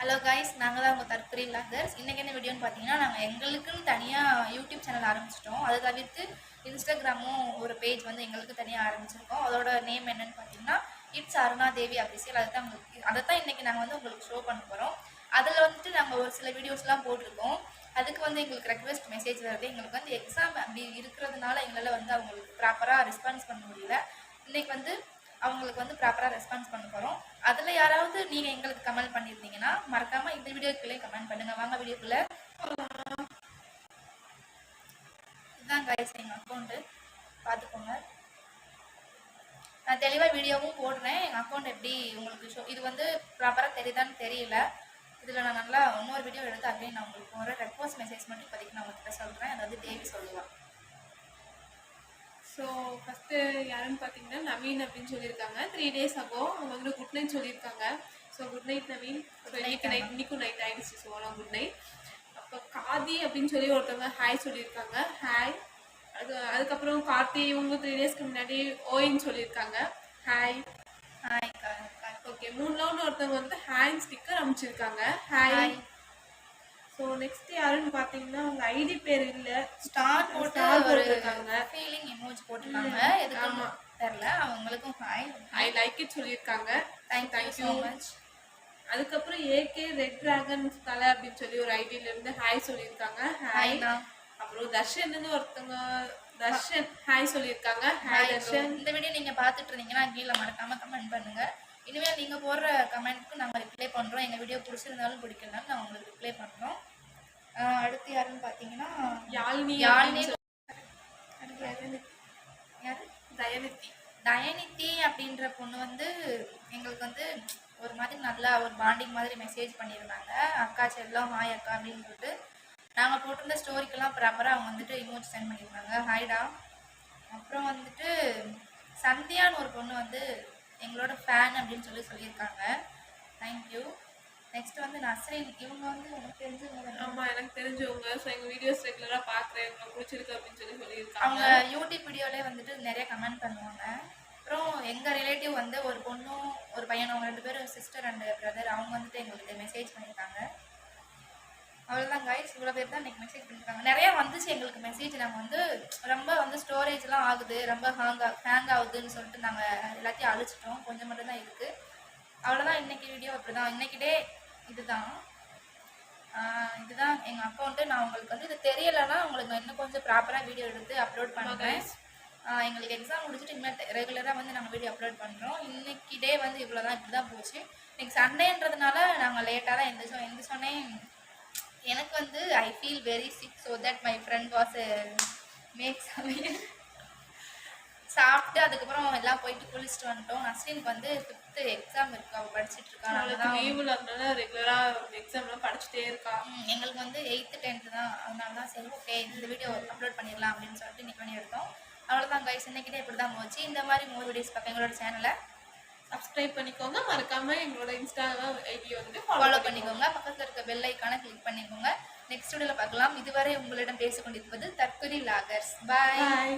Hello guys, நாங்கள் தான் உங்கள் தற்கொலை லாகர்ஸ். இன்றைக்கி என்ன வீடியோன்னு பார்த்தீங்கன்னா, நாங்கள் எங்களுக்குன்னு தனியாக யூடியூப் சேனல் ஆரம்பிச்சிட்டோம். அதை தவிர்த்து இன்ஸ்டாகிராமும் ஒரு பேஜ் வந்து எங்களுக்கு தனியாக ஆரம்பிச்சிருக்கோம். அதோட நேம் என்னன்னு பார்த்தீங்கன்னா இட்ஸ் அருணா தேவி அபிஷியல். அதை தான் இன்றைக்கி நாங்கள் வந்து உங்களுக்கு ஷோ பண்ண போகிறோம். அதில் வந்துட்டு நாங்கள் ஒரு சில வீடியோஸ்லாம் போட்டிருக்கோம். அதுக்கு வந்து எங்களுக்கு ரெக்வெஸ்ட் மெசேஜ் வருது. எங்களுக்கு வந்து எக்ஸாம் அப்படி இருக்கிறதுனால எங்களால் வந்து அவங்களுக்கு ப்ராப்பராக ரெஸ்பான்ஸ் பண்ண முடியல. இன்றைக்கி வந்து அவங்களுக்கு வந்து ப்ராப்பராக ரெஸ்பான்ஸ் பண்ண போகிறோம். அதில் யாராவது நீங்கள் எங்களுக்கு கமெண்ட் பண்ணியிருந்தீங்கன்னா மறக்காமல் இந்த வீடியோக்குள்ளே கமெண்ட் பண்ணுங்கள். வாங்க வீடியோக்குள்ளே. இதுதான் கைஸ் எங்கள் அக்கௌண்ட்டு, பார்த்துக்கோங்க. நான் தெளிவாக வீடியோவும் போடுறேன். எங்கள் அக்கௌண்ட் எப்படி உங்களுக்கு ஷோ இது வந்து ப்ராப்பராக தெரியுதான்னு தெரியல. இதில் நான் நல்லா இன்னொரு வீடியோ எடுத்து அப்படியே நான் உங்களுக்கு ஒரு ரெக்வஸ்ட் மெசேஜ் மட்டும் இப்போதைக்கு நான் உங்கள்கிட்ட சொல்கிறேன். அதாவது தேவி சொல்லுவாள். ஸோ ஃபஸ்ட்டு யாருன்னு பார்த்தீங்கன்னா நவீன் அப்படின்னு சொல்லியிருக்காங்க. 3 days ago அவங்க வந்து குட் நைட் சொல்லியிருக்காங்க. So good night Naveen. இன்னைக்கும் நைட் ஆகிடுச்சு. ஸோ ஆனால் குட் நைட். அப்போ காதி அப்படின்னு சொல்லி ஒருத்தவங்க ஹாய் சொல்லியிருக்காங்க. ஹாய். அதுக்கப்புறம் கார்த்தி இவங்க 3 daysக்கு முன்னாடி ஓயின்னு சொல்லியிருக்காங்க. ஹாய். ஹாய். ஓகே, 3 ரவுண்ட் ஒருத்தவங்க வந்து ஹேண்ட் ஸ்டிக்கர் அமைச்சிருக்காங்க. ஹாய். ஸோ நெக்ஸ்ட் யாருன்னு பார்த்தீங்கன்னா அவங்க ஐடி பேர் இல்லை, ஸ்டார் போட்டுருக்காங்க. ஃபீலிங் எமோஜி போட்டுருக்காங்க. எதுக்கு தெரியல. அவங்களுக்கும் ஹாய், ஐ லைக் இட் சொல்லியிருக்காங்க. Thank you so much. அதுக்கப்புறம் ஏகே ரெட் டிராகன் தலை அப்படின்னு சொல்லி ஒரு ஐடியில இருந்து ஹாய் சொல்லியிருக்காங்க. ஹாய். அப்புறம் தர்ஷன் ஒருத்தவங்க தர்ஷன் ஹாய் சொல்லியிருக்காங்க. ஹாய் தர்ஷன். இந்த வீடியோ நீங்க பார்த்துட்டு இருந்தீங்கன்னா கீழே மறக்காம கமெண்ட் பண்ணுங்க. இனிமேல் நீங்க போடுற கமெண்ட்க்கு நாங்கள் ரிப்ளை பண்றோம். எங்க வீடியோ பிடிச்சிருந்தாலும் பிடிக்கலனாலும் நான் உங்களுக்கு ரிப்ளை பண்றோம். அடுத்து யாருன்னு பார்த்தீங்கன்னா யாழினி. தயனித்தி அப்படின்ற பொண்ணு வந்து எங்களுக்கு வந்து ஒரு மாதிரி நல்லா ஒரு பாண்டிங் மாதிரி மெசேஜ் பண்ணியிருந்தாங்க. அக்கா செல்லம் ஹாய் அக்கா அப்படின்னு சொல்லிட்டு நாங்கள் போட்டிருந்த ஸ்டோரிக்கெல்லாம் ப்ராப்பராக அவங்க வந்துட்டு இமோஜ் சென்ட் பண்ணியிருந்தாங்க. ஹாய்டா. அப்புறம் வந்துட்டு சந்தியான்னு ஒரு பொண்ணு வந்து எங்களோட ஃபேன் அப்படின்னு சொல்லியிருக்காங்க. தேங்க்யூ. நெக்ஸ்ட் வந்து நஸ்ரீன். இவங்க வந்து எனக்கு தெரிஞ்சவங்க. ஆமாம், எனக்கு தெரிஞ்சவங்க. ஸோ எங்கள் வீடியோஸ் ரெகுலராக பார்க்குறேன், உங்களுக்கு பிடிச்சிருக்கு அப்படின்னு சொல்லியிருக்காங்க. அவங்க யூடியூப் வீடியோலேயே வந்துட்டு நிறைய கமெண்ட் பண்ணுவாங்க. அப்புறம் எங்கள் ரிலேட்டிவ் வந்து ஒரு பொண்ணும் ஒரு பையனும், அவங்க 2 பேரும் சிஸ்டர் அண்ட் பிரதர். அவங்க வந்துட்டு எங்களுக்கு மெசேஜ் பண்ணியிருக்காங்க. அவ்வளோதான் கைஸ், இவ்வளோ பேர் தான் இன்றைக்கி மெசேஜ் பண்ணியிருக்காங்க. நிறையா வந்துச்சு எங்களுக்கு மெசேஜ். நாங்கள் வந்து ரொம்ப வந்து ஸ்டோரேஜ்லாம் ஆகுது, ரொம்ப ஹேங் ஆகுதுன்னு சொல்லிட்டு நாங்கள் எல்லாத்தையும் அழிச்சிட்டோம். கொஞ்சம் மட்டும் தான் இருக்குது. அவ்வளோதான் இன்றைக்கி வீடியோ. அப்படி தான் இன்றைக்கி டே. இதுதான் எங்கள் அக்கௌண்ட்டு. நான் உங்களுக்கு வந்து இது தெரியலைன்னா உங்களுக்கு நான் இன்னும் கொஞ்சம் ப்ராப்பராக வீடியோ எடுத்து அப்லோட் பண்ணுறேன். எங்களுக்கு எக்ஸாம் முடிச்சுட்டு இனிமேல் ரெகுலராக வந்து நாங்கள் வீடியோ அப்லோட் பண்ணுறோம். இன்றைக்கி டே வந்து இவ்வளோ தான், இப்படி தான் போச்சு. இன்றைக்கி சண்டேன்றதுனால நாங்கள் லேட்டாக தான் எந்திரிச்சோன்னே எனக்கு வந்து I feel very sick. So that my friend was make சமையல் சாப்பிட்டு அதுக்கப்புறம் எல்லாம் போயிட்டு குளிச்சுட்டு வந்துட்டோம். நஸ்ரீனுக்கு வந்து 5th எக்ஸாம் இருக்கு, அவள் படிச்சுட்டு இருக்கா. லீவில் அதனால ரெகுலராக எக்ஸாம்லாம் படிச்சுட்டே இருக்கா. எங்களுக்கு வந்து 8th 10th தான். அதனால தான் சரி ஓகே இந்த வீடியோ அப்லோட் பண்ணிடலாம் அப்படின்னு சொல்லிட்டு இன்னைக்கு பண்ணி எடுத்தோம். அவ்வளோதான் கைஸ், இன்னைக்கிட்டே இப்படி தான் போச்சு. இந்த மாதிரி மோர் வீடியோஸ் பார்க்க எங்களோட சேனலை சப்ஸ்கிரைப் பண்ணிக்கோங்க. மறக்காம எங்களோட இன்ஸ்டாகிராம் ஐடி வந்து ஃபாலோ பண்ணிக்கோங்க. பக்கத்தில் இருக்க பெல் ஐக்கானை கிளிக் பண்ணிக்கோங்க. நெக்ஸ்ட் வீடியோவில் பார்க்கலாம். இதுவரை உங்களிடம் பேசிக்கொண்டிருப்பது தற்கொலை லாகர்ஸ். பாய்.